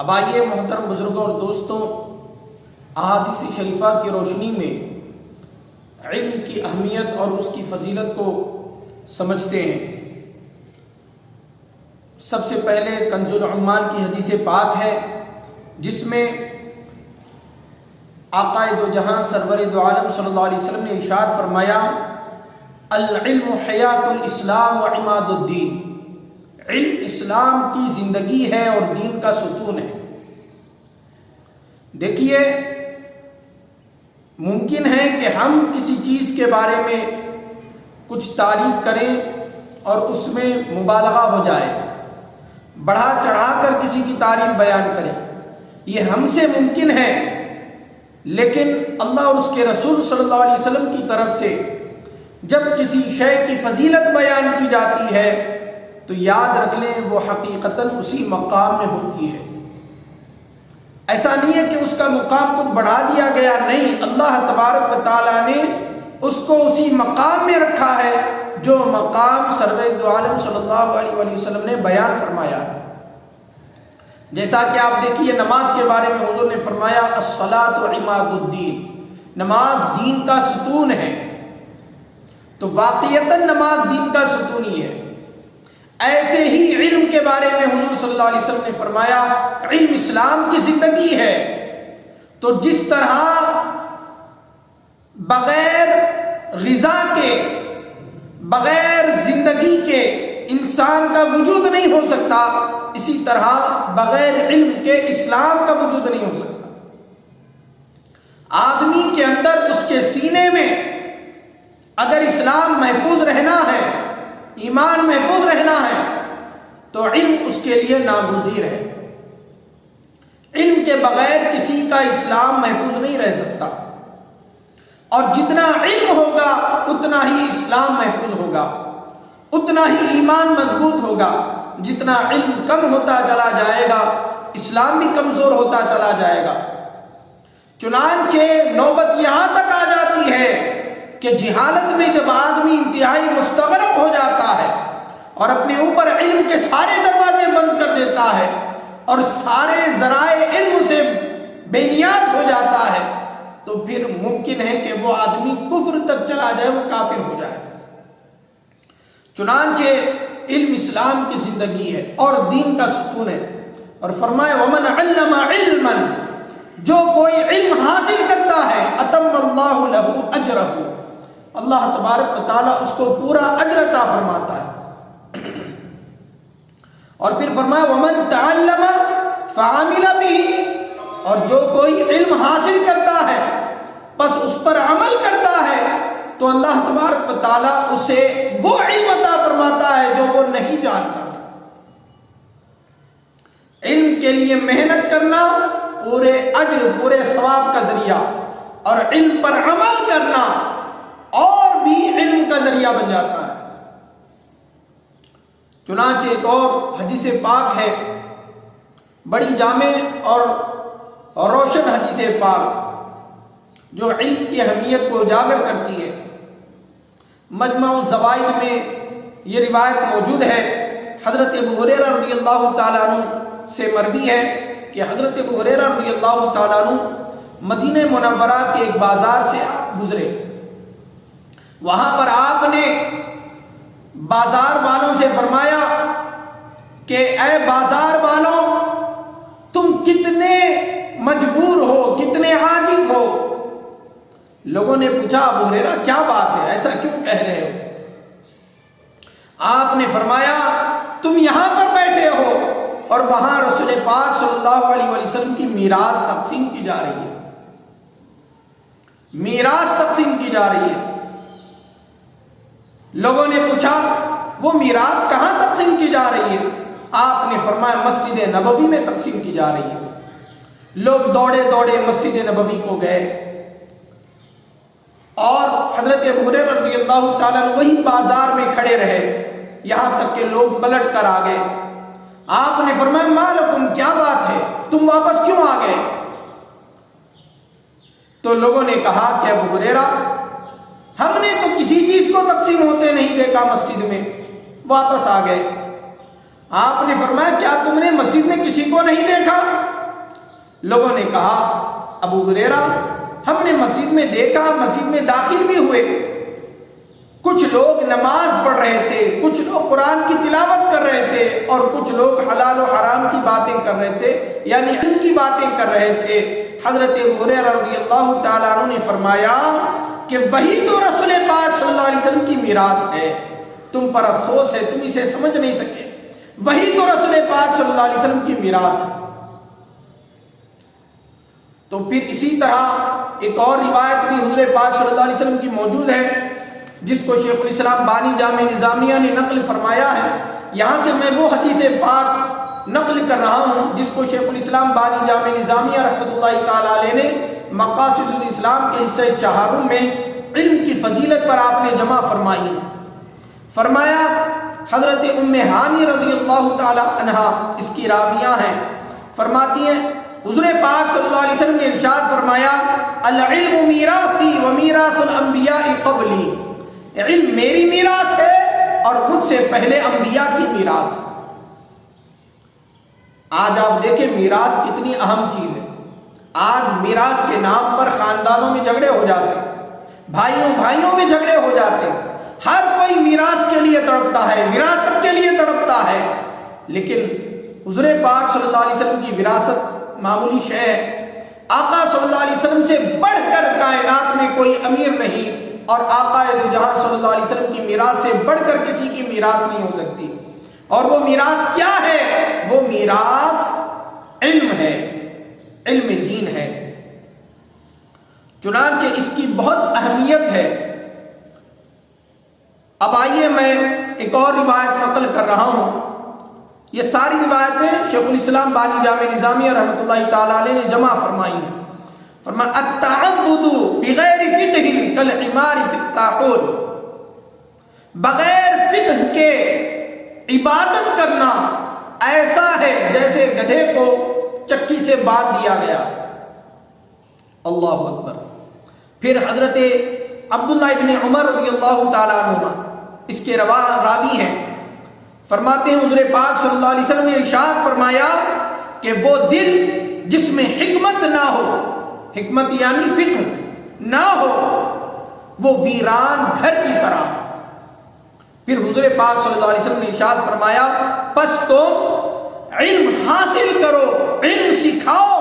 اب آئیے محترم بزرگوں اور دوستوں، احادیث شریفہ کی روشنی میں علم کی اہمیت اور اس کی فضیلت کو سمجھتے ہیں۔ سب سے پہلے کنز العمال کی حدیث پاک ہے، جس میں آقا دو جہاں سرور دو عالم صلی اللہ علیہ وسلم نے ارشاد فرمایا، العلم حیات الاسلام و عماد الدین۔ علم اسلام کی زندگی ہے اور دین کا ستون ہے۔ دیکھیے، ممکن ہے کہ ہم کسی چیز کے بارے میں کچھ تعریف کریں اور اس میں مبالغہ ہو جائے، بڑھا چڑھا کر کسی کی تعریف بیان کریں، یہ ہم سے ممکن ہے، لیکن اللہ اور اس کے رسول صلی اللہ علیہ وسلم کی طرف سے جب کسی شے کی فضیلت بیان کی جاتی ہے تو یاد رکھ لیں وہ حقیقتاً اسی مقام میں ہوتی ہے۔ ایسا نہیں ہے کہ اس کا مقام کچھ بڑھا دیا گیا، نہیں، اللہ تبارک و تعالیٰ نے اس کو اسی مقام میں رکھا ہے جو مقام سرور دو عالم صلی اللہ علیہ وآلہ وسلم نے بیان فرمایا ہے۔ جیسا کہ آپ دیکھیے، نماز کے بارے میں حضور نے فرمایا، الصلاۃ عماد الدین، نماز دین کا ستون ہے۔ تو واقعتاً نماز دین کا ستون ہی ہے۔ ایسے ہی علم کے بارے میں حضور صلی اللہ علیہ وسلم نے فرمایا، علم اسلام کی زندگی ہے۔ تو جس طرح بغیر غذا کے، بغیر زندگی کے انسان کا وجود نہیں ہو سکتا، اسی طرح بغیر علم کے اسلام کا وجود نہیں ہو سکتا۔ آدمی کے اندر، اس کے سینے میں اگر اسلام محفوظ رہنا ہے، ایمان محفوظ رہنا ہے، تو علم اس کے لیے ناگزیر ہے۔ علم کے بغیر کسی کا اسلام محفوظ نہیں رہ سکتا، اور جتنا علم ہوگا اتنا ہی اسلام محفوظ ہوگا، اتنا ہی ایمان مضبوط ہوگا۔ جتنا علم کم ہوتا چلا جائے گا، اسلام بھی کمزور ہوتا چلا جائے گا۔ چنانچہ نوبت یہاں تک آ جاتی ہے کہ جہالت میں جب آدمی انتہائی مستغرق ہو جاتا ہے اور اپنے اوپر علم کے سارے دروازے بند کر دیتا ہے اور سارے ذرائع علم سے بے نیاز ہو جاتا ہے، تو پھر ممکن ہے کہ وہ آدمی کفر تک چلا جائے، وہ کافر ہو جائے۔ چنانچہ علم اسلام کی زندگی ہے اور دین کا ستون ہے۔ اور فرمایا، ومن علم علما، جو کوئی علم حاصل کرتا ہے، اتم اللہ لہ اجرہ، اللہ تبارک و تعالیٰ اس کو پورا اجر عطا فرماتا ہے۔ اور پھر فرمایا، ومن تعلم فعمل بہ، اور جو کوئی علم حاصل کرتا ہے بس اس پر عمل کرتا ہے تو اللہ تبارک و تعالیٰ اسے وہ علم عطا فرماتا ہے جو وہ نہیں جانتا تھا۔ علم کے لیے محنت کرنا پورے اجر، پورے ثواب کا ذریعہ، اور علم پر عمل کرنا اور بھی علم کا ذریعہ بن جاتا ہے۔ چنانچہ ایک اور حدیث پاک ہے، بڑی جامع اور روشن حدیث پاک جو علم کی اہمیت کو اجاگر کرتی ہے۔ مجمع الزوائد میں یہ روایت موجود ہے، حضرت ابو ہریرہ رضی اللہ تعالیٰ عنہ سے مروی ہے کہ حضرت ابو ہریرہ رضی اللہ تعالیٰ عنہ مدینہ منورہ کے ایک بازار سے گزرے۔ وہاں پر آپ نے بازار والوں سے فرمایا کہ اے بازار والوں، تم کتنے مجبور ہو، کتنے عاجز ہو۔ لوگوں نے پوچھا، ابو ہریرہ کیا بات ہے، ایسا کیوں کہہ رہے ہو؟ آپ نے فرمایا، تم یہاں پر بیٹھے ہو اور وہاں رسول پاک صلی اللہ علیہ وسلم کی میراث تقسیم کی جا رہی ہے، میراث تقسیم کی جا رہی ہے۔ لوگوں نے پوچھا، وہ میراث کہاں تقسیم کی جا رہی ہے؟ آپ نے فرمایا، مسجد نبوی میں تقسیم کی جا رہی ہے۔ لوگ دوڑے دوڑے مسجد نبوی کو گئے اور حضرت ابو ہریرہ رضی اللہ تعالیٰ عنہ وہی بازار میں کھڑے رہے، یہاں تک کہ لوگ پلٹ کر آ گئے۔ آپ نے فرمایا، ما لکم، کیا بات ہے، تم واپس کیوں آ گئے؟ تو لوگوں نے کہا کہ ابو ہریرہ، ہم نے تو کسی چیز کو تقسیم ہوتے نہیں دیکھا مسجد میں، واپس آ گئے۔ آپ نے فرمایا، کیا تم نے مسجد میں کسی کو نہیں دیکھا؟ لوگوں نے کہا ابو ہریرہ ہم نے مسجد میں دیکھا، مسجد میں داخل بھی ہوئے، کچھ لوگ نماز پڑھ رہے تھے، کچھ لوگ قرآن کی تلاوت کر رہے تھے، اور کچھ لوگ حلال و حرام کی باتیں کر رہے تھے، یعنی علم کی باتیں کر رہے تھے۔ حضرت ابو ہریرہ رضی اللہ تعالیٰ عنہ نے فرمایا کہ وہی تو رسول پاک صلی اللہ علیہ وسلم کی میراث ہے، تم پر افسوس ہے تم اسے سمجھ نہیں سکے، وہی تو رسول پاک صلی اللہ علیہ وسلم کی میراث ہے۔ تو پھر اسی طرح ایک اور روایت بھی حضور پاک صلی اللہ علیہ وسلم کی موجود ہے، جس کو شیخ الاسلام بانی جامع نظامیہ نے نقل فرمایا ہے۔ یہاں سے میں وہ حدیث پاک نقل کر رہا ہوں جس کو شیخ الاسلام بانی جامع نظامیہ رحمۃ اللہ تعالیٰ علیہ نے مقاصد الاسلام کے حصہ چہارم میں علم کی فضیلت پر آپ نے جمع فرمائی ہے۔ فرمایا حضرت ام ہانی رضی اللہ تعالیٰ عنہا اس کی راویہ ہیں، فرماتی ہیں حضور پاک صلی اللہ علیہ وسلم نے ارشاد فرمایا العلم میراثی و میراث الانبیاء قبلی، علم میری میراث ہے اور مجھ سے پہلے انبیاء کی میراث ہے۔ آج آپ دیکھیں میراث کتنی اہم چیز ہے۔ آج میراث کے نام پر خاندانوں میں جھگڑے ہو جاتے ہیں، بھائیوں میں جھگڑے ہو جاتے ہیں، ہر کوئی میراث کے لیے تڑپتا ہے، وراثت کے لیے تڑپتا ہے، لیکن حضور پاک صلی اللہ علیہ وسلم کی وراثت معمولی شے ہے۔ آقا صلی اللہ علیہ وسلم سے بڑھ کر کائنات میں کوئی امیر نہیں، اور آقا دو جہاں صلی اللہ علیہ وسلم کی میراث سے بڑھ کر کسی کی میراث نہیں ہو سکتی۔ اور وہ میراث کیا ہے؟ وہ میراث علم ہے، علم دین ہے۔ چنانچہ اس کی بہت اہمیت ہے۔ اب آئیے میں ایک اور روایت نقل کر رہا ہوں۔ یہ ساری روایتیں شیخ الاسلام بانی جامع نظامیہ رحمۃ اللہ تعالیٰ علیہ نے جمع فرمائی ہیں۔ فرمایا التعبد بغیر فقہ کالعمار فی الطاحون، بغیر فقہ کے عبادت کرنا ایسا ہے جیسے گدھے کو چکی سے باندھ دیا گیا۔ اللہ اکبر۔ پھر حضرت عبداللہ ابن عمر رضی اللہ تعالیٰ عنہ اس کے راوی ہیں، فرماتے ہیں حضور پاک صلی اللہ علیہ وسلم نے ارشاد فرمایا کہ وہ دل جس میں حکمت نہ ہو، حکمت یعنی فقہ نہ ہو، وہ ویران گھر کی طرح ہے۔ پھر حضور پاک صلی اللہ علیہ وسلم نے ارشاد فرمایا پس تم علم حاصل کرو، علم سکھاؤ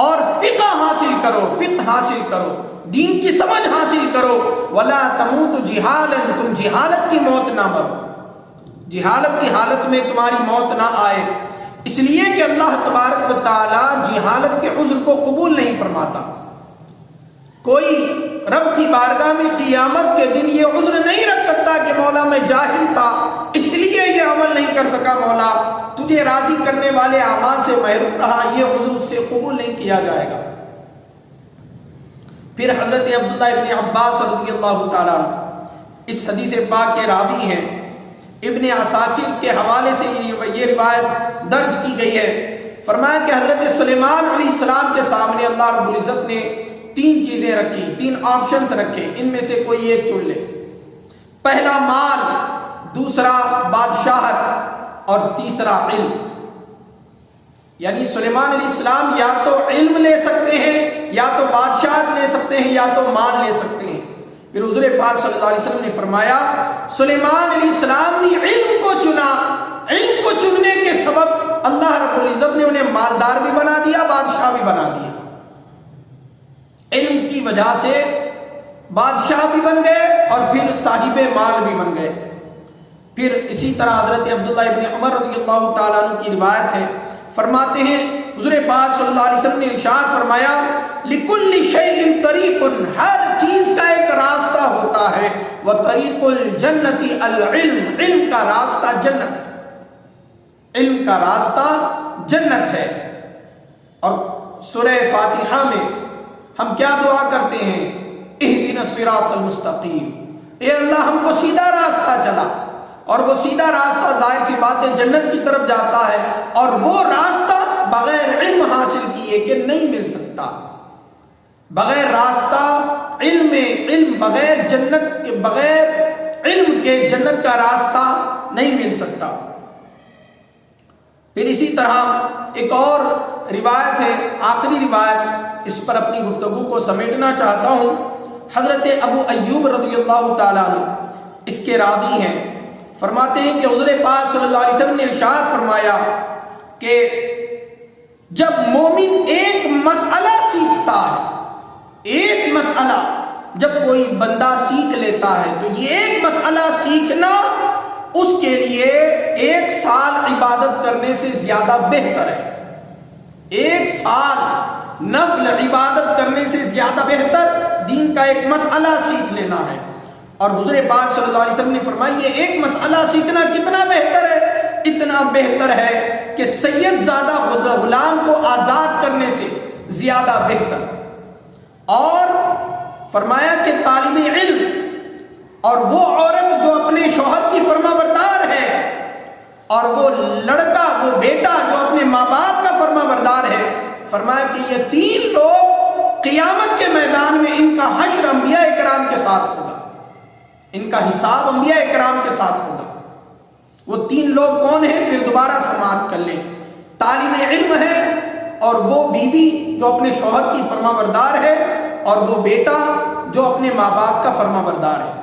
اور فقہ حاصل کرو، فقہ حاصل کرو، دین کی سمجھ حاصل کرو۔ ولا تموت جہالا، تم جہالت کی موت نہ مرو، جہالت کی حالت میں تمہاری موت نہ آئے، اس لیے کہ اللہ تبارک و تعالی جہالت کے عذر کو قبول نہیں فرماتا۔ کوئی رب کی بارگاہ میں قیامت کے دن یہ عذر نہیں رکھ سکتا کہ مولا میں جاہل تھا اس لیے یہ عمل نہیں کر سکا، مولا تجھے راضی کرنے والے اعمال سے محروم رہا، یہ عذر اس سے قبول نہیں کیا جائے گا۔ پھر حضرت عبداللہ ابن عباس رضی اللہ تعالیٰ اس حدیث پاک کے راوی ہیں، ابن عساکر کے حوالے سے یہ روایت درج کی گئی ہے۔ فرمایا کہ حضرت سلیمان علیہ السلام کے سامنے اللہ رب العزت نے تین چیزیں رکھی، تین آپشنز رکھے، ان میں سے کوئی ایک چن لے۔ پہلا مال، دوسرا بادشاہت اور تیسرا علم۔ یعنی سلیمان علیہ السلام یا تو علم لے سکتے ہیں، یا تو بادشاہت لے سکتے ہیں، یا تو مال لے سکتے ہیں۔ پھر حضور پاک صلی اللہ علیہ وسلم نے فرمایا سلیمان علیہ السلام نے علم کو چنا، علم کو چننے کے سبب اللہ رب العزت نے انہیں مالدار بھی بنا دیا، بادشاہ بھی بنا دیا۔ علم کی وجہ سے بادشاہ بھی بن گئے اور پھر صاحب مال بھی بن گئے۔ پھر اسی طرح حضرت عبداللہ ابن عمر رضی اللہ تعالیٰ عنہ کی روایت ہے، فرماتے ہیں حضور پاک صلی اللہ علیہ وسلم نے ارشاد فرمایا لِكُلِّ شَيْءٍ طَرِيقٌ، ہر چیز کا ایک راستہ ہوتا ہے، وَطَرِيقُ الْجَنَّةِ الْعِلْمُ، علم کا راستہ جنت ہے، علم کا راستہ جنت ہے۔ اور سورہ فاتحہ میں ہم کیا دعا کرتے ہیں؟ اہدنا الصراط المستقیم، اے اللہ ہم کو سیدھا راستہ چلا، اور وہ سیدھا راستہ ظاہر سی بات ہے جنت کی طرف جاتا ہے، اور وہ راستہ بغیر علم حاصل کیے کہ نہیں مل سکتا۔ بغیر راستہ علم بغیر جنت کے، بغیر علم کے جنت کا راستہ نہیں مل سکتا۔ پھر اسی طرح ایک اور روایت ہے، آخری روایت، اس پر اپنی گفتگو کو سمیٹنا چاہتا ہوں۔ حضرت ابو ایوب رضی اللہ تعالیٰ عنہ اس کے راوی ہیں، فرماتے ہیں کہ حضور پاک صلی اللہ علیہ وسلم نے ارشاد فرمایا کہ جب مومن ایک مسئلہ سیکھتا ہے، ایک مسئلہ جب کوئی بندہ سیکھ لیتا ہے تو یہ ایک مسئلہ سیکھنا اس کے لیے 1 سال عبادت کرنے سے زیادہ بہتر ہے۔ 1 سال نفل عبادت کرنے سے زیادہ بہتر دین کا ایک مسئلہ سیکھ لینا ہے۔ اور حضور پاک صلی اللہ علیہ وسلم نے فرمایا یہ ایک مسئلہ سیکھنا کتنا بہتر ہے؟ اتنا بہتر ہے کہ سید زادہ غلام کو آزاد کرنے سے زیادہ بہتر۔ اور فرمایا کہ طالب علم اور وہ عورت جو اپنے شوہر کی فرما بردار ہے، اور وہ لڑکا، وہ بیٹا جو اپنے ماں باپ کا فرما بردار ہے، فرمایا کہ یہ 3 لوگ قیامت کے میدان میں ان کا حشر انبیاء کرام کے ساتھ ہوگا، ان کا حساب انبیاء کرام کے ساتھ ہوگا۔ وہ 3 لوگ کون ہیں؟ پھر دوبارہ سماعت کر لیں۔ طالب علم ہے، اور وہ بیوی جو اپنے شوہر کی فرما بردار ہے، اور وہ بیٹا جو اپنے ماں باپ کا فرما بردار ہے۔